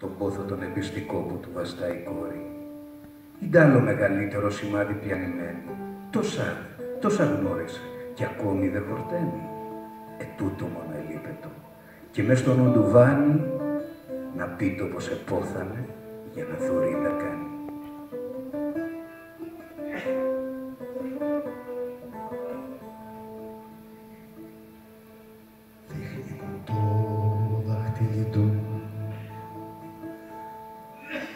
τον πόθο τον εμπιστικό που του βαστάει η κόρη. Είτε άλλο μεγαλύτερο σημάδι πιανημένη, τόσα γνώρισε κι ακόμη δεν χορταίνει. Τούτο μόνο ελείπετο και μες στο νου του βάνει να πει το πως επόθανε για να θωρεί να κάνει. Δείχνει μου το δάχτυλι του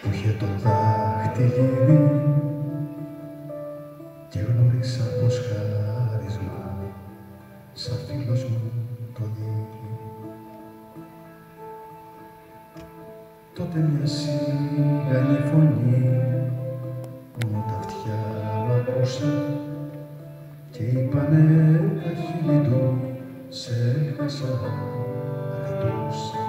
που είχε το δάχτυλι και γνώρισα πως χάρισμα σαν φίλος μου το δίνει. Τότε μια σιγανή φωνή μόνο τα αυτιά μου ακούσα και είπανε τα χείλη του σε έχασα ρητούσα.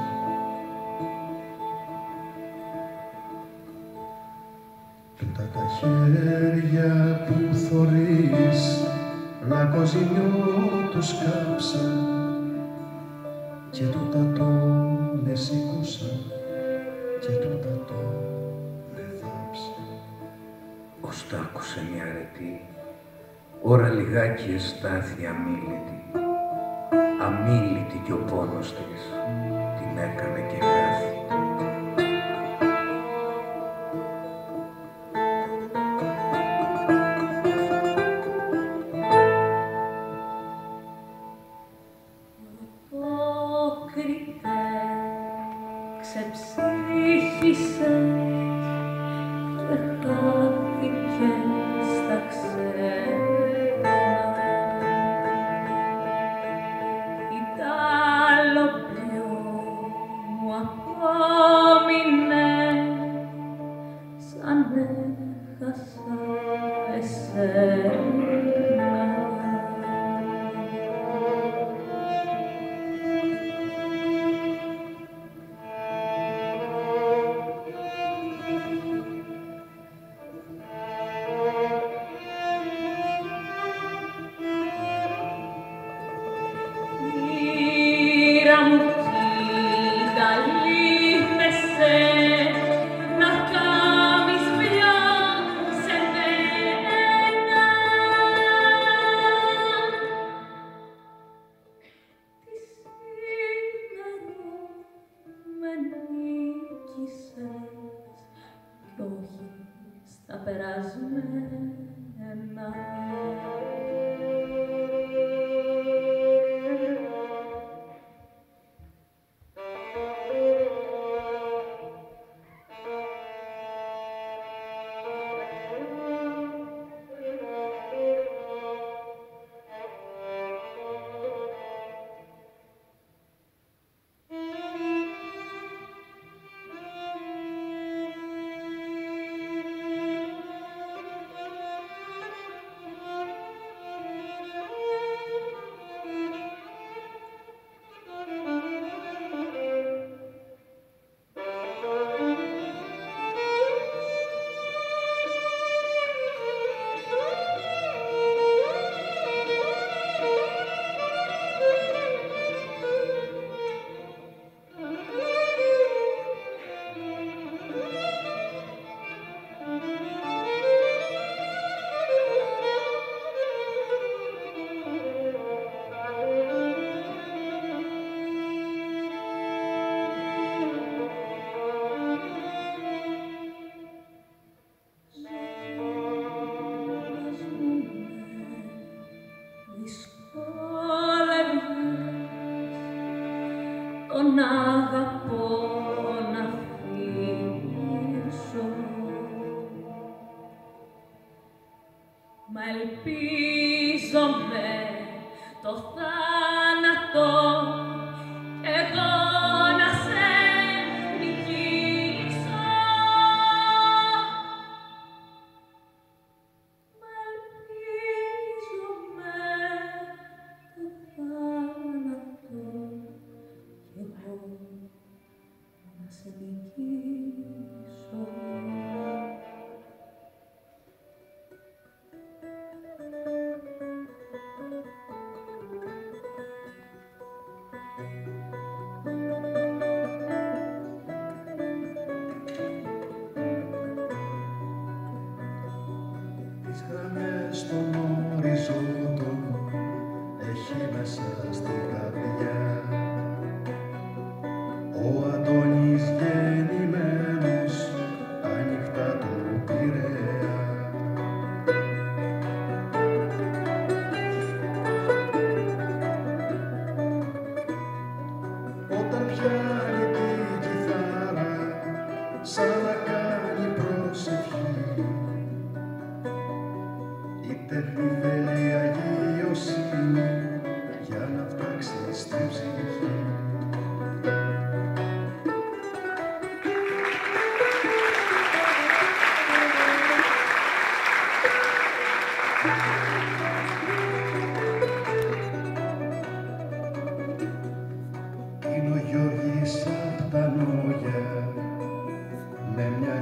Τούτα τα χέρια που θωρείς λακκοζινιό τους κάψα και τούτα το με σήκωσα και τούτα το με θάψα. Ως τ' άκουσε μια αρετή, ώρα λιγάκι εστάθη αμίλητη. Αμίλητη κι ο πόνος της την έκανε και γράφει.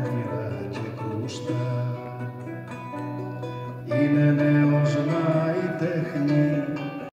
όνειρα και κρούστα